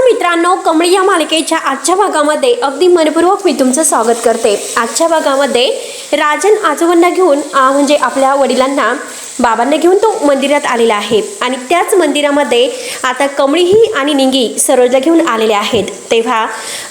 मित्रांनो, कमळी या मालिकेच्या आजच्या भागामध्ये अगदी मनपूर्वक मी तुमचं स्वागत करते। आजच्या भागामध्ये राजन आजोबांना घेऊन म्हणजे आपल्या वडिलांना बाबांना घेऊन तो मंदिरात आलेला आहे आणि त्याच मंदिरामध्ये आता कमळीही आणि निंगी सरोजला घेऊन आलेले आहेत। तेव्हा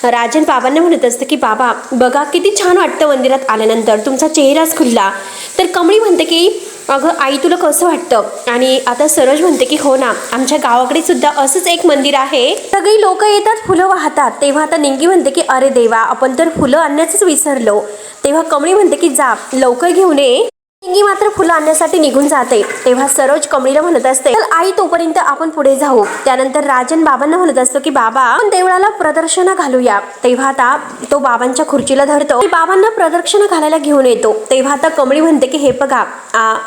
राजन बाबांना म्हणत असतं की बाबा बघा किती छान वाटतं मंदिरात आल्यानंतर, तुमचा चेहराच खुलला। तर कमळी म्हणते की अगं आई तुला कसं वाटतं? आणि आता सरोज म्हणते की हो ना, आमच्या गावाकडे सुद्धा असंच एक मंदिर आहे, सगळी लोक येतात फुलं वाहतात। तेव्हा आता निंगी म्हणते की अरे देवा, आपण तर फुलं आणण्याचंच विसरलो। तेव्हा कमळी म्हणते की जा लवकर घेऊन ये। निंगी मात्र फुलं आणण्यासाठी निघून जाते। तेव्हा सरोज कमळीला म्हणत असते चल आई तोपर्यंत आपण पुढे जाऊ। त्यानंतर राजन बाबांना म्हणत असतो की बाबा आपण देवळाला प्रदर्शन घालूया। तेव्हा आता तो बाबांच्या खुर्चीला धरतो, बाबांना प्रदर्शन घालायला घेऊन येतो। तेव्हा आता कमळी म्हणते की हे बघा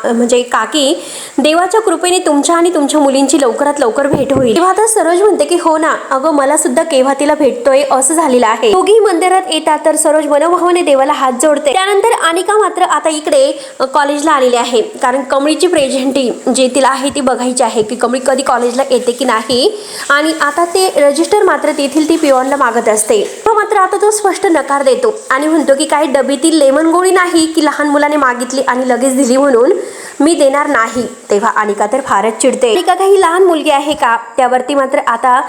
म्हणजे काकी, देवाच्या कृपेने तुमच्या आणि तुमच्या मुलींची लवकरात लवकर भेट होईल। तेव्हा आता सरोज म्हणते की हो ना, अगं मला सुद्धा केव्हा तिला भेटतोय असं झालेलं आहे। दोघी मंदिरात येतात तर सरोज मनोभावाने देवाला हात जोडते। त्यानंतर अनिका मात्र आता इकडे कॉलेजला आलेली आहे, कारण कमळीची प्रेझेंटी जी तिला आहे ती बघायची आहे की कमळी कधी कॉलेजला येते की नाही। आणि आता ते रजिस्टर मात्र तेथील ती पिओनला मागत असते, तो मात्र आता तो स्पष्ट नकार देतो आणि म्हणतो की काही डबीतील लेमन गोळी नाही की लहान मुलाने मागितली आणि लगेच दिली म्हणून मी देणार नाही। तेव्हा अनिका तर फारच चिडते, अनिका काही लहान मुलगी आहे का? त्यावरती मात्र आता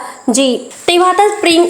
तेव्हा आता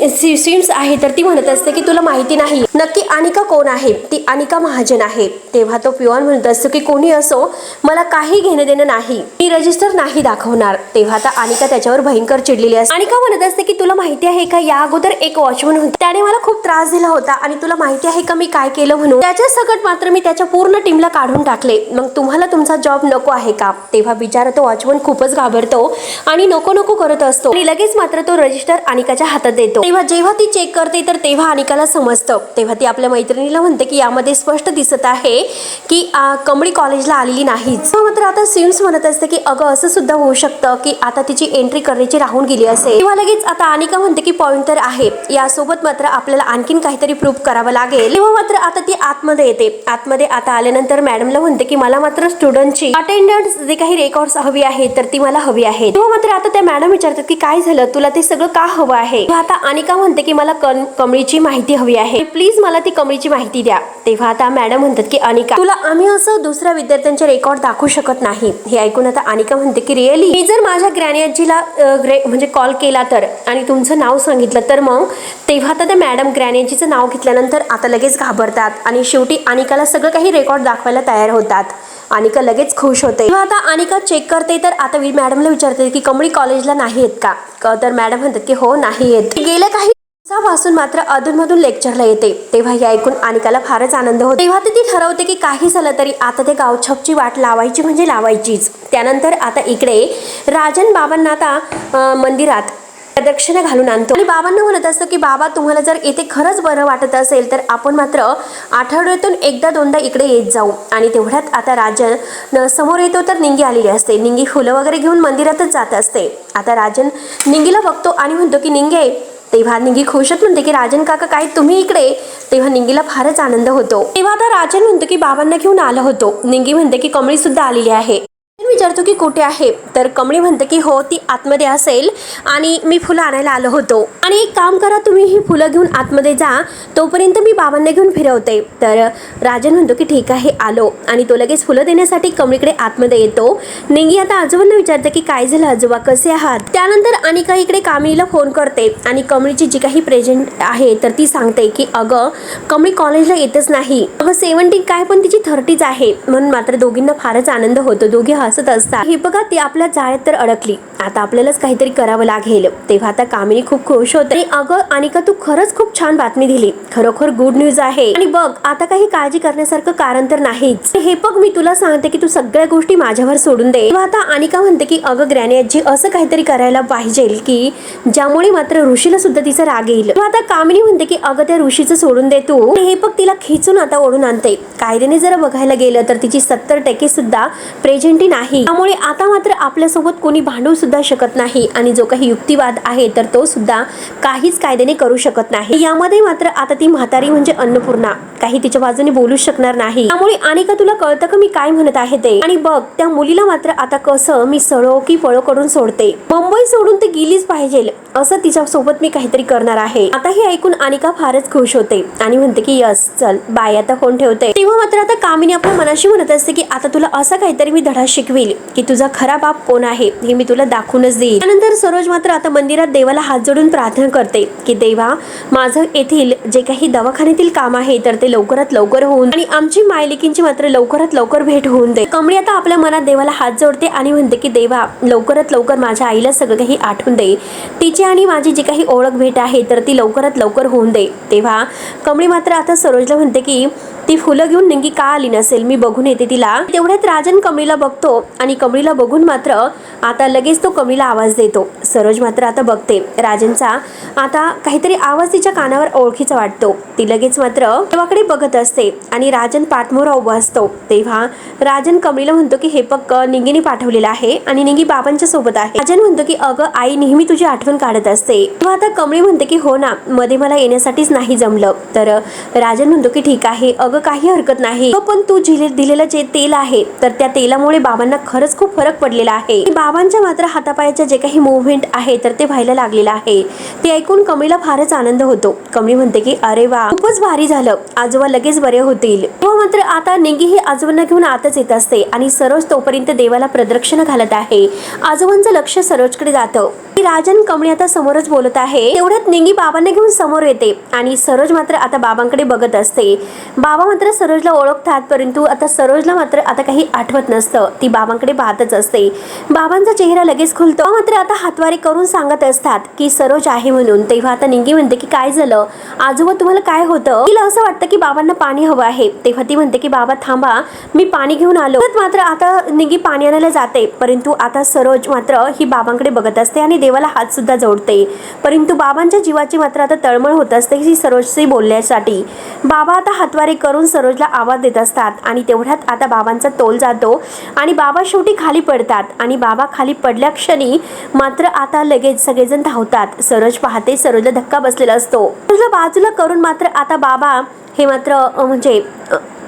स्विम्स आहे तर ती म्हणत असते की तुला माहिती नाही नक्की अनिका कोण आहे? ती अनिका महाजन आहे। तेव्हा तो पिओन म्हणत असतो की कोणी असो, मला काही घेणं देणं नाही, मी रजिस्टर नाही दाखवणार। तेव्हा आता अनिका त्याच्यावर भयंकर चिडलेली असते। अनिका म्हणत असते की तुला माहिती आहे का, या अगोदर एक वॉचमन होता, त्याने मला खूप त्रास दिला होता आणि तुला माहिती आहे का मी काय केलं म्हणून? त्याच्या सकट मात्र मी त्याच्या पूर्ण टीमला काढून टाकले। मग तुम्हाला तुमचा जॉब नको आहे का? तेव्हा बिचारा तो वॉचमन खूपच घाबरतो आणि नको नको करत असतो आणि लगेच मात्र तो रजिस्टर अनिकाच्या हातात देतो। तेव्हा जेव्हा ती चेक करते तर तेव्हा अनिकाला समजतं। तेव्हा ती आपल्या मैत्रिणीला म्हणते की यामध्ये स्पष्ट दिसत आहे की कमळी कॉलेजला आलेली नाहीच। मात्र आता स्विम्स म्हणत असते की अगं असं सुद्धा होऊ शकतं की आता तिची एंट्री करण्याची राहून गेली असेल। तेव्हा लगेच आता अनिका म्हणते की पॉइंट तर आहे, यासोबत मात्र आपल्याला आणखीन काहीतरी प्रूफ करावं लागेल। तेव्हा मात्र आता ती आतमध्ये येते। आतमध्ये आता आल्यानंतर मॅडमला म्हणते की मला मात्र स्टुडंटची अटेंडन्स जे काही रेकॉर्ड्स हवी आहे तर ती मला हवी आहे। तेव्हा मात्र आता त्या मॅडम विचारतात की काय झालं, तुला ते सगळं का हवं आहे? आता अनिका म्हणते की मला कमळीची माहिती हवी आहे, प्लीज मला ती कमळीची माहिती द्या। तेव्हा आता मॅडम म्हणतात की अनिका तुला आम्ही असं दुसऱ्या विद्यार्थ्यांचे रेकॉर्ड दाखवू शकत नाही। हे ऐकून आता अनिका म्हणते की रिअली, मी जर माझ्या ग्रॅनी आजीला म्हणजे कॉल केला तर आणि तुमचं नाव सांगितलं तर मग? तेव्हा आता त्या मॅडम ग्रॅनी आजीचं नाव घेतल्यानंतर आता लगेच घाबरतात आणि शेवटी अनिकाला सगळं काही रेकॉर्ड दाखवायला तयार होतात। अनिका लगेच खुश होते। तेव्हा आता अनिका चेक करते तर आता मॅडमला विचारते की कमळी कॉलेजला नाही येत का? तर मॅडम म्हणतात की हो नाही येत, गेल्या काही दिवसापासून मात्र अधूनमधून लेक्चरला येते। तेव्हा हे ऐकून अनिकाला फारच आनंद होतो। तेव्हा ती ठरवते की काही झालं तरी आता ते गावछापची वाट लावायची म्हणजे लावायचीच। त्यानंतर आता इकडे राजन बाबांना आता मंदिरात प्रदक्षिणा घालून आणतो आणि बाबांना म्हणत असतो की बाबा तुम्हाला जर इथे खरंच बरं वाटत असेल तर आपण मात्र आठवड्यातून एकदा दोनदा इकडे येत जाऊ। आणि तेवढ्यात आता राजन समोर येतो तर निंगी आलेली असते। निंगी फुलं वगैरे घेऊन मंदिरातच जात असते। आता राजन निंगीला बघतो आणि म्हणतो की निंगे। तेव्हा निंगी खुशच म्हणते की राजन काका काय तुम्ही इकडे? तेव्हा निंगीला फारच आनंद होतो। तेव्हा आता राजन म्हणतो की बाबांना घेऊन आलो होतो। निंगी म्हणते की कमळी सुद्धा आलेली आहे। विचारतो की कुठे आहे? तर कमळी म्हणते की हो ती आतमध्ये असेल आणि मी फुलं आणायला आलो होतो। आणि एक काम करा, तुम्ही ही फुलं घेऊन आतमध्ये जा, तोपर्यंत मी बाबांना घेऊन फिरवते। तर राजन म्हणतो की ठीक आहे आलो आणि तो लगेच फुलं देण्यासाठी कमळीकडे आतमध्ये येतो। निंगी आता आजोबांना विचारते की काय झालं आजोबा, कसे आहात? त्यानंतर अनिका इकडे कामिनीला फोन करते आणि कमळीची जी काही प्रेझेंट आहे तर ती सांगते की अगं कमळी कॉलेजला येतच नाही, अगं 17 काय पण तिची 30च आहे। म्हणून मात्र दोघींना फारच आनंद होतो, दोघी हसत असतात। हे बघा ती आपल्या जाळ्यात तर अडकली, आता आपल्यालाच काहीतरी करावं लागेल। तेव्हा आता कामिनी खूप खुश होते, अगं अनिका तू खरंच खूप छान बातमी दिली, खरोखर गुड न्यूज आहे आणि बघ आता काही काळजी करण्यासारखं कारण तर नाहीच। हे बघ मी तुला सांगते की तू सगळ्या गोष्टी माझ्यावर सोडून दे। तेव्हा आता अनिका म्हणते की अगं ग्रॅनी आजी असं काहीतरी करायला पाहिजे की ज्यामुळे मात्र ऋषीला सुद्धा तिचा राग येईल। तेव्हा आता कामिनी म्हणते की अगं त्या ऋषीचं सोडून दे तू। हे बघ तिला खिचून आता ओढून आणते। कायद्याने जर बघायला गेलं तर तिची 70% सुद्धा प्रेझेंटी नाही, त्यामुळे आता मात्र आपल्यासोबत कोणी भांडू सुद्धा शकत नाही आणि जो काही युक्तिवाद आहे तर तो सुद्धा काहीच कायद्याने करू शकत नाही। यामध्ये मात्र आता ती म्हातारी म्हणजे अन्नपूर्णा काही तिच्या बाजूने बोलू शकणार नाही। त्यामुळे अनिका तुला कळतं का मी काय म्हणत आहे ते? आणि बघ त्या मुलीला मात्र आता कसं मी सळो की पळो करून सोडते, मुंबई सोडून ते गेलीच पाहिजे असं तिच्या सोबत मी काहीतरी करणार आहे। आता हे ऐकून अनिका फारच खुश होते आणि म्हणते की यस चल बाय आता फोन ठेवते। तेव्हा मात्र आता कामिनी आपल्या मनाशी म्हणत असते की आता तुला असा काहीतरी मी धडा शिकवेल की तुझा खरा बाप कोण आहे हे मी तुला दाखवूनच देईल। त्यानंतर सरोज मात्र आता मंदिरात देवाला हात जोडून प्रार्थना करते की देवा माझं येथील जे काही दवाखान्यातील काम आहे तर ते लवकरात लवकर होऊन आणि आमची मायलेकींची मात्र लवकरात लवकर भेट होऊन दे। कमळी आता आपल्या मनात देवाला हात जोडते आणि म्हणते की देवा लवकरात लवकर माझ्या आईला सगळं काही आठवून दे, तिची आणि माझी जी काही ओळख भेट आहे तर ती लवकरात लवकर होऊन दे। तेव्हा कमळी मात्र आता सरोजला म्हणते की ती फुलं घेऊन निंगी का आली नसेल, मी बघून येते तिला। तेवढ्यात राजन कमळीला बघतो आणि कमळीला बघून मात्र आता लगेच तो कमळीला आवाज देतो। सरोज मात्र आता बघते राजनचा आता काहीतरी आवाज तिच्या कानावर ओळखीचा वाटतो। ती लगेच मात्र देवाकडे बघत असते आणि राजन पाठमोरा उभा असतो। तेव्हा राजन कमळीला म्हणतो की हे पक्क निंगीने पाठवलेलं आहे आणि निंगी बाबांच्या सोबत आहे। राजन म्हणतो की अगं आई नेहमी तुझी आठवण काढत असते। तेव्हा आता कमळी म्हणते की हो ना मध्ये मला येण्यासाठीच नाही जमलं। तर राजन म्हणतो की ठीक आहे अगं काही हरकत नाही, पण तू दिलेलं जे तेल आहे तर त्या तेलामुळे बाबांना खरंच खूप फरक पडलेला आहे। बाबांच्या मात्र हातापायाचे जे काही मुवमेंट आहे तर ते व्हायला लागलेलं आहे। ते ऐकून कमळीला फारच आनंद होतो। कमळी म्हणते की अरे वा खूपच भारी झालं, आजोबा लगेच बरे होतील। तेव्हा मात्र आता निंगी ही आजोबांना घेऊन आतच येत असते आणि सरोज तोपर्यंत देवाला प्रदक्षिणा घालत आहे। आजोबांचं लक्ष सरोजकडे जातं। राजन कमळी आता समोरच बोलत आहे। तेवढ्यात निंगी बाबांना घेऊन समोर येते आणि सरोज मात्र आता बाबांकडे बघत असते। बाबा मात्र सरोजला ओळखतात परंतु आता सरोजला मात्र आता काही आठवत नसतं, ती बाबांकडे पाहतच असते। बाबांचा चेहरा लगेच खुलतो मात्र आता हातवारे करून सांगत असतात की सरोज आहे म्हणून। तेव्हा आता निंगी म्हणते की काय झालं आजोबा तुम्हाला काय होतं? तिला असं वाटतं की बाबांना पाणी हवं आहे। तेव्हा ती म्हणते की बाबा थांबा मी पाणी घेऊन आलो। मात्र आता निंगी पाणी आणायला जाते परंतु आता सरोज मात्र ही बाबांकडे बघत असते आणि देवाला हात सुद्धा जोडते। परंतु बाबांच्या जीवाची मात्र आता तळमळ होत असते ही सरोजशी बोलण्यासाठी। बाबा आता हातवारे करून सरोजला आवाज देत असतात आणि तेवढ्यात आता बाबांचा तोल जातो आणि बाबा शेवटी खाली पडतात आणि बाबा खाली पडल्या क्षणी मात्र आता लगेच सगळेजण धावतात। सरोज पाहते सरोजला धक्का बसलेला असतो। सरोजला बाजूला करून मात्र आता बाबा हे मात्र म्हणजे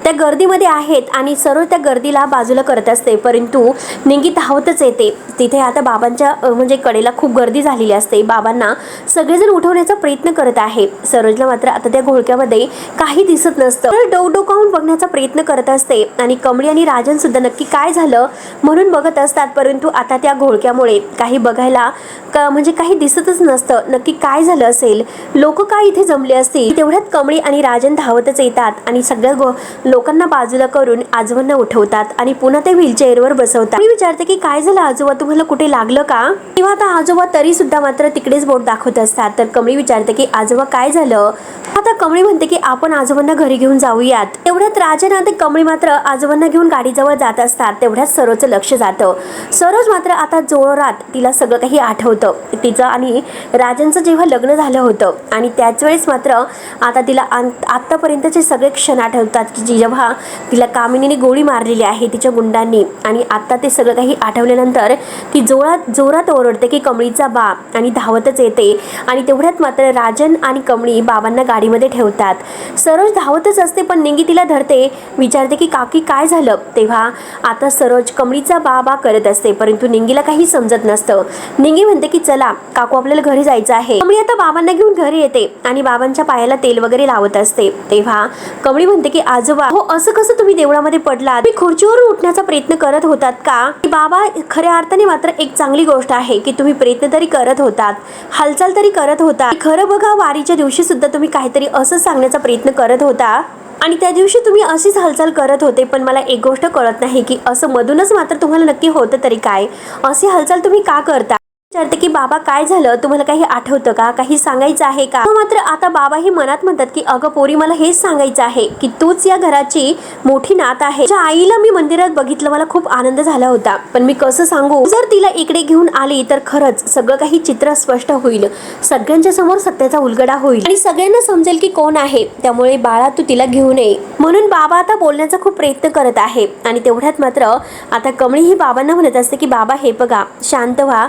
त्या गर्दीमध्ये आहेत आणि सरोज त्या गर्दीला बाजूला करत असते परंतु निंगी धावतच येते। तिथे आता बाबांच्या म्हणजे कडेला खूप गर्दी झालेली असते। बाबांना सगळेजण उठवण्याचा प्रयत्न करत आहे। सरोजला मात्र आता त्या घोळक्यामध्ये काही दिसत नसतं। डोकावून बघण्याचा प्रयत्न करत असते आणि कमळी आणि राजन सुद्धा नक्की काय झालं म्हणून बघत असतात परंतु आता त्या घोळक्यामुळे काही बघायला म्हणजे काही दिसतच नसतं, नक्की काय झालं असेल, लोक काय इथे जमले असतील। तेवढ्यात कमळी आणि राजन धावतच येतात आणि सगळ्या लोकांना बाजूला करून आजोबांना उठवतात आणि पुन्हा ते व्हीलचेअरवर बसवतात। मी विचारते की काय झालं आजोबा तुम्हाला कुठे लागलं का? तेव्हा आता आजोबा तरी सुद्धा मात्र तिकडेच बोट दाखवत असतात। तर कमळी विचारते की आजोबा काय झालं? आता कमळी म्हणते की आपण आजोबांना घरी घेऊन जाऊयात। तेवढ्यात राजन आणि कमळी मात्र आजोबांना घेऊन गाडीजवळ जात असतात। तेवढ्यात सरोजचं लक्ष जातं। सरोज मात्र आता जोरात तिला सगळं काही आठवतं। तिचं आणि राजनचं जेव्हा लग्न झालं होतं आणि त्याच वेळेस मात्र आता तिला आतापर्यंतचे सगळे क्षण आठवतात की जेव्हा तिला कामिनीने गोळी मारलेली आहे तिच्या गुंडांनी आणि आता ते सगळं काही आठवल्यानंतर ती जोरात ओरडते की कमळीचा बाप आणि धावतच येते आणि तेवढ्यात मात्र राजन आणि कमळी बाबांना गाडीमध्ये ठेवतात। सरोज धावतच असते पण निंगी तिला धरते, विचारते की काकी काय झालं? तेव्हा आता सरोज कमळीचा बाबा करत असते परंतु निंगीला काही समजत नसतं। निंगी म्हणते की चला काकू आपल्याला घरी जायचं आहे। कमळी आता बाबांना घेऊन घरी येते आणि बाबांच्या पायाला तेल वगैरे लावत असते। तेव्हा कमळी म्हणते की आजोबा हो असं कसं तुम्ही देवळामध्ये पडलात? तुम्ही खुर्चीवरून उठण्याचा प्रयत्न करत होतात का? बाबा खऱ्या अर्थाने मात्र एक चांगली गोष्ट आहे की तुम्ही प्रयत्न तरी करत होतात, हालचाल तरी करत होता। खरं बघा वारीच्या दिवशी सुद्धा तुम्ही काहीतरी असं सांगण्याचा प्रयत्न करत होता आणि त्या दिवशी तुम्ही अशीच हालचाल करत होते। पण मला एक गोष्ट कळत नाही की असं मधूनच मात्र तुम्हाला नक्की होतं तरी काय, अशी हालचाल तुम्ही का करता? विचारते की बाबा काय झालं, तुम्हाला काही आठवतं का, काही सांगायचं आहे का? मात्र आता बाबा ही मनात म्हणतात की अगं पोरी मला हेच सांगायचं आहे की तूच या घराची मोठी नात आहे। माझ्या आईला मी मंदिरात बघितलं, मला खूप आनंद झाला होता पण मी कसं सांगू, जर तिला इकडे घेऊन आली तर खरंच सगळं काही चित्र स्पष्ट होईल, सगळ्यांच्या समोर सत्याचा उलगडा होईल आणि सगळ्यांना समजेल की कोण आहे। त्यामुळे बाळा तू तिला घेऊन ये म्हणून बाबा आता बोलण्याचा खूप प्रयत्न करत आहे आणि तेवढ्यात मात्र आता कमळी ही बाबांना म्हणत असते की बाबा हे बघा शांत व्हा,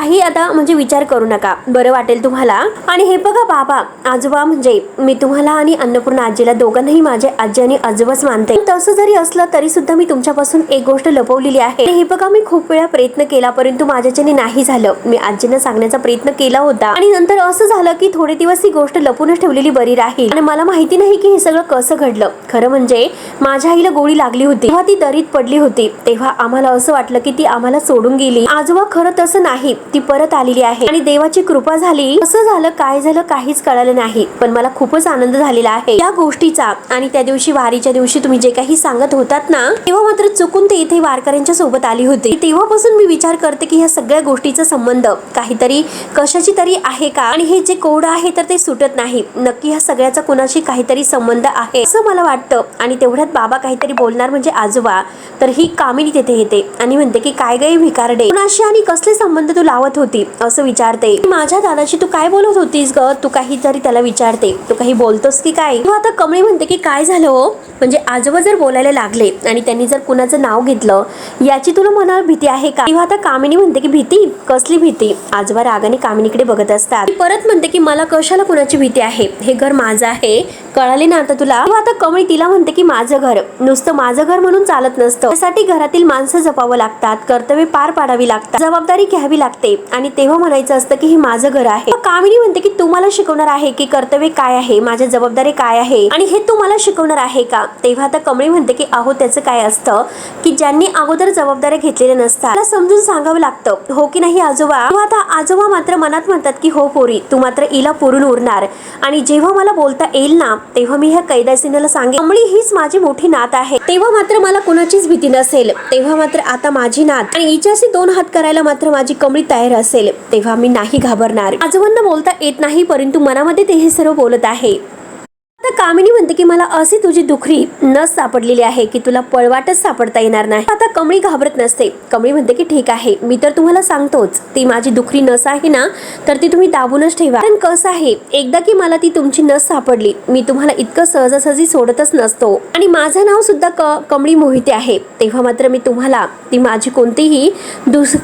काही आता म्हणजे विचार करू नका, बरं वाटेल तुम्हाला. आणि हे बघा बाबा आजोबा म्हणजे मी तुम्हाला आणि अन्नपूर्णा आजीला दोघांनाही माझे आजी आणि आजोबाच मानते. तसं जरी असलं तरी सुद्धा मी तुमच्यापासून एक गोष्ट लपवलेली आहे. हे बघा मी खूप वेळा प्रयत्न केला परंतु माझ्याच्याने नाही झालं. मी आजींना सांगण्याचा प्रयत्न केला होता आणि नंतर असं झालं की थोडे दिवस ही गोष्ट लपूनच ठेवलेली बरी राहील. आणि मला माहिती नाही की हे सगळं कसं घडलं. खरं म्हणजे माझ्या आईला गोळी लागली होती तेव्हा ती दरीत पडली होती. तेव्हा आम्हाला असं वाटलं की ती आम्हाला सोडून गेली. आजोबा खरं तसं नाही, ती परत आलेली आहे आणि देवाची कृपा झाली. असं झालं काय झालं काहीच कळालं नाही, पण मला खूपच आनंद झालेला आहे या गोष्टीचा. आणि त्या दिवशी वारीच्या दिवशी तुम्ही जे काही सांगत होतात ना तेव्हा मात्र चुकून ते इथे वारकऱ्यांच्या सोबत आली होती. तेव्हापासून मी विचार करते की ह्या सगळ्या गोष्टीचा संबंध काहीतरी कशाची तरी आहे का. आणि हे जे कोड आहे तर ते सुटत नाही. नक्की ह्या सगळ्याचा कुणाशी काहीतरी संबंध आहे असं मला वाटतं. आणि तेवढ्यात बाबा काहीतरी बोलणार म्हणजे आजोबा, तर ही कामिनी तिथे येते आणि म्हणते की काय गई भिकारडे, कुणाशी आणि कसले संबंध तू लावत होती असं विचारते. माझ्या दादाशी तू काय बोलत होतीस ग, तू काहीतरी त्याला विचारते, तू काही बोलतोस की काय. आता कमळी म्हणते की काय झालं हो, म्हणजे आजोबा जर बोलायला लागले आणि त्यांनी जर कुणाचं नाव घेतलं याची तुला मनावर भीती आहे का. तेव्हा आता कामिनी म्हणते की भीती कसली भीती. आजोबा रागाने कामिनीकडे बघत असतात. परत म्हणते की मला कशाला कुणाची भीती आहे, हे घर माझं आहे, कळाले ना आता तुला. तेव्हा आता कमळी तिला म्हणते की माझं घर नुसतं माझं घर म्हणून चालत नसतं. त्यासाठी घरातील माणसं जपावं लागतात, कर्तव्य पार पाडावी लागतात, जबाबदारी घ्यावी लागते आणि तेव्हा म्हणायचं असतं की हे माझं घर आहे. कामिनी म्हणते की तू मला शिकवणार आहे की कर्तव्य काय आहे, माझ्या जबाबदारी काय आहे आणि हे तू मला शिकवणार आहे का. तेव्हा आता कमळी म्हणते की अहो त्याचं काय असतं की ज्यांनी अगोदर जबाबदाऱ्या घेतलेल्या नसतात त्याला समजून सांगावं लागतं, हो की नाही आजोबा. तेव्हा आता आजोबा मात्र मनात म्हणतात की हो पोरी तू मात्र इला पुरून उरणार आणि जेव्हा मला बोलता येईल ना तेव्हा मी ह्या कैदासीनेला सांगेन कमळी हीच माझी मोठी नात आहे. तेव्हा मात्र मला कुणाचीच भीती नसेल. तेव्हा मात्र आता माझी नात आणि हिच्याशी दोन हात करायला मात्र माझी कमळी तयार असेल. तेव्हा मी नाही घाबरणार. आजोबांना बोलता येत नाही परंतु मनामध्ये ते हे सर्व बोलत आहे. कामिनी म्हणते की मला अशी तुझी दुखरी नस सापडलेली आहे की तुला पळवाटच सापडता येणार नाही. आता कमळी घाबरत नसते. कमळी म्हणते की ठीक आहे मी तर तुम्हाला सांगतोच, ती माझी दुखरी नस आहे ना तर ती तुम्ही दाबूनच ठेवा. कारण कसं आहे एकदा की मला ती तुमची नस सापडली मी तुम्हाला इतकं सहजासहजी सोडतच नसतो. आणि माझं नाव सुद्धा कमळी मोहिते आहे. तेव्हा मात्र मी तुम्हाला ती माझी कोणतीही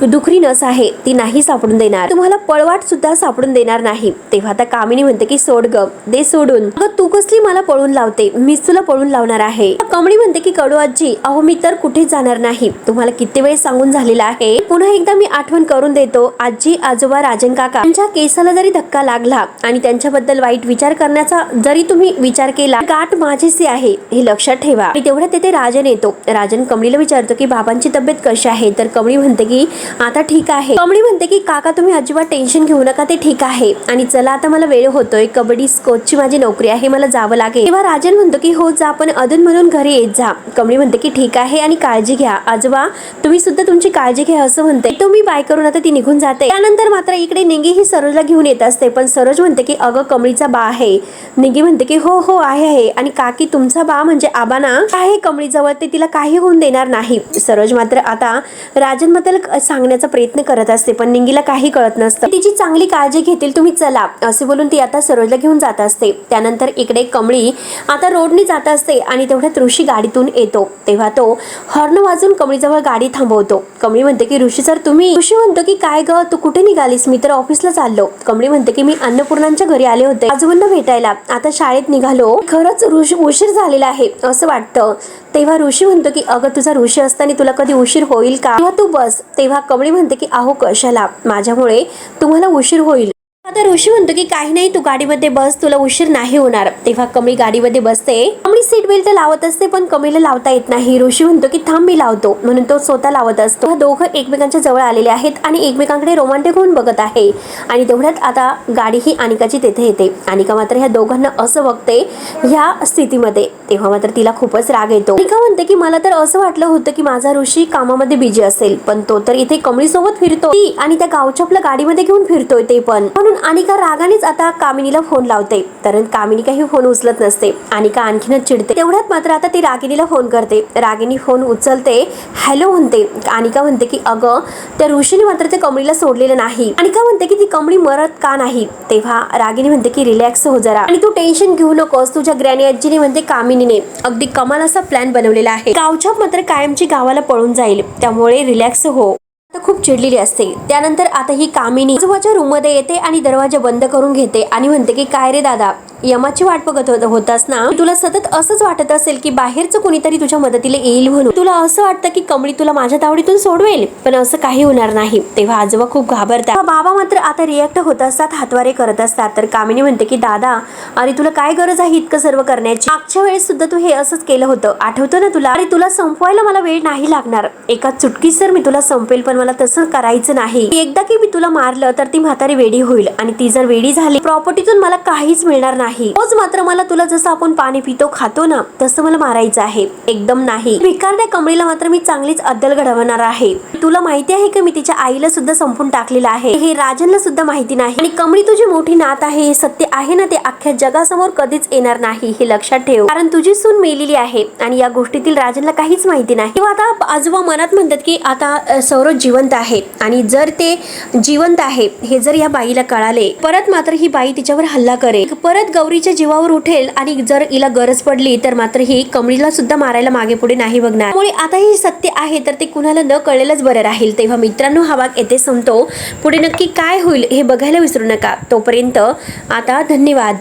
दुखरी नस आहे ती नाही सापडून देणार, तुम्हाला पळवाट सुद्धा सापडून देणार नाही. तेव्हा आता कामिनी म्हणते की सोड ग, दे सोडून. तू कसली मला पळून लावते, मीच तुला पळून लावणार आहे. कमळी म्हणते की कडू आजी अहो मी तर कुठेच जाणार नाही, तुम्हाला किती वेळ सांगून झालेला आहे. पुन्हा एकदा मी आठवण करून देतो. आजी आजोबा राजन काका त्यांच्या केसाला जरी धक्का लागला आणि त्यांच्याबद्दल वाईट विचार करण्याचा जरी तुम्ही विचार केला गाठ माझीच आहे हे लक्षात ठेवा. आणि तेवढ्यात तिथे राजन येतो. राजन कमळीला विचारतो की बाबांची तब्येत कशी आहे. तर कमळी म्हणते की आता ठीक आहे. कमळी म्हणते की काका तुम्ही अजिबात टेन्शन घेऊ नका, ते ठीक आहे. आणि चला आता मला वेळ होतोय, कबड्डी कोचची माझी नोकरी आहे, मला जावं लागेल. तेव्हा राजन म्हणतो की हो जा पण अधून मधून घरी येत जा. कमळी म्हणते की ठीक आहे आणि काळजी घ्या. आजोबा तुम्ही सुद्धा तुमची काळजी घ्या असं म्हणते. तो मी बाय करून आता ती निघून जाते. त्यानंतर मात्र इकडे निंगी ही सरोजला घेऊन येत असते. पण सरोज म्हणते की अगं कमळीचा बा आहे. निंगी म्हणते की हो हो आहे आणि काकी तुमचा बा म्हणजे आबा ना आहे कमळी जवळ, ते तिला काही होऊन देणार नाही. सरोज मात्र आता राजन बद्दल सांगण्याचा प्रयत्न करत असते पण निंगीला काही कळत नसतं. तिची चांगली काळजी घेतील तुम्ही चला असे बोलून ती आता सरोजला घेऊन जात असते. त्यानंतर इकडे कमळी आता रोडने जात असते आणि तेवढ्यात ऋषी गाडीतून येतो. तेव्हा तो हॉर्न वाजून कमळीजवळ गाडी थांबवतो. कमळी म्हणते की ऋषी सर तुम्ही. ऋषी म्हणतो की काय ग तू कुठे निघालीस. मी तर ऑफिसला चाललो. कमळी म्हणते की मी अन्नपूर्णांच्या घरी आले होते आजोबांना भेटायला, आता शाळेत निघालो. खरंच उशीर झालेला आहे असं वाटतं. तेव्हा ऋषी म्हणतो की अगं तुझा ऋषी असताना तुला कधी उशीर होईल का, तेव्हा तू बस. तेव्हा कमळी म्हणते की अहो कशाला, माझ्यामुळे तुम्हाला उशीर होईल. आता ऋषी म्हणतो की काही नाही तू गाडीमध्ये बस, तुला उशीर नाही होणार. तेव्हा कमळी गाडीमध्ये बसते. कमळी सीट बेल्ट लावत असते पण कमळीला लावता येत नाही. ऋषी म्हणतो की थांब मी लावतो म्हणून तो स्वतः लावत असतो. दोघं एकमेकांच्या जवळ आलेले आहेत आणि एकमेकांकडे रोमांटिक होऊन बघत आहे. आणि तेवढ्यात आता गाडी ही अनिकाची तेथे येते. अनिका मात्र ह्या दोघांना असं बघते ह्या स्थितीमध्ये. तेव्हा मात्र तिला खूपच राग येतो. अनिका म्हणते की मला तर असं वाटलं होतं की माझा ऋषी कामामध्ये बिझी असेल पण तो तर इथे कमळी सोबत फिरतोय आणि त्या गावच्या आपल्या गाडीमध्ये घेऊन फिरतोय ते पण. अनिका रागानेच आता कामिनीला फोन लावते तर कामिनी काही फोन उचलत नसते. अनिका आणखीनच चिडते. तेवढ्यात मात्र आता ती रागिनीला फोन करते. रागिनी फोन उचलते, हॅलो म्हणते. अनिका म्हणते की अगं त्या ऋषीने मात्र ते कमळीला सोडलेलं नाही. अनिका म्हणते की ती कमळी मरत का नाही. तेव्हा रागिनी म्हणते की रिलॅक्स हो जरा आणि तू टेन्शन घेऊ नकोस. तुझ्या ग्रॅनी आजीने म्हणते कामिनीने अगदी कमाल असा प्लॅन बनवलेला आहे. गावच्या मात्र कायमची गावाला पळून जाईल त्यामुळे रिलॅक्स हो. खूप चिडलेली असते. त्यानंतर आता ही कामिनी आजोबाच्या रूम मध्ये येते आणि दरवाजा बंद करून घेते आणि म्हणते की काय रे दादा, यमाची वाट बघत होतास ना? तुला सतत असंच वाटत असेल की बाहेरचं कोणीतरी तुझ्या मदतीला येईल म्हणून. तुला असं वाटतं की कमळी तुला माझ्या तावडीतून सोडवेल, पण असं काही होणार नाही. तेव्हा आजोबा खूप घाबरतात. बाबा मात्र आता रिॲक्ट होत असतात, हातवारे करत असतात. तर कामिनी म्हणते की दादा, अरे तुला काय गरज आहे इतकं सर्व करण्याची? मागच्या वेळेस सुद्धा तू हे असंच केलं होतं, आठवतं ना तुला? अरे तुला संपवायला मला वेळ नाही लागणार. एका चुटकीत सर मी तुला संपेल, पण मला तसं करायचं नाही. एकदा की मी तुला मारलं तर ती म्हातारी वेडी होईल, आणि ती जर वेडी झाली प्रॉपर्टीतून मला काहीच मिळणार नाही. रोज मात्र मला तुला जसं आपण पाणी पितो खातो ना तसं मला मारायचं आहे. एकदम नाही. भिकारड्या कमळीला मात्र मी चांगलीच अद्दल घडवणार आहे. तुला माहिती आहे की मी तिच्या आईला सुद्धा संपून टाकलेलं आहे, हे राजनला सुद्धा माहिती नाही. आणि कमळी तुझी मोठी नात आहे, हे सत्य आहे ना, ते अख्ख्या जगासमोर कधीच येणार नाही, हे लक्षात ठेव. कारण तुझी सून मेलेली आहे आणि या गोष्टीतील राजनला काहीच माहिती नाही. किंवा आता आजोबा मनात म्हणतात की आता सौरभ जिवंत आहे, आणि जर ते जिवंत आहे हे जर या बाईला कळाले, परत मात्र ही बाई तिच्यावर हल्ला करेल, परत गौरीच्या जीवावर उठेल, आणि जर हिला गरज पडली तर मात्र ही कमळीला सुद्धा मारायला मागे पुढे नाही बघणार. त्यामुळे आता हे सत्य आहे तर ते कुणाला न कळलेलंच बरं राहील. तेव्हा मित्रांनो, हा भाग येथे संपतो. पुढे नक्की काय होईल हे बघायला विसरू नका. तोपर्यंत आता धन्यवाद.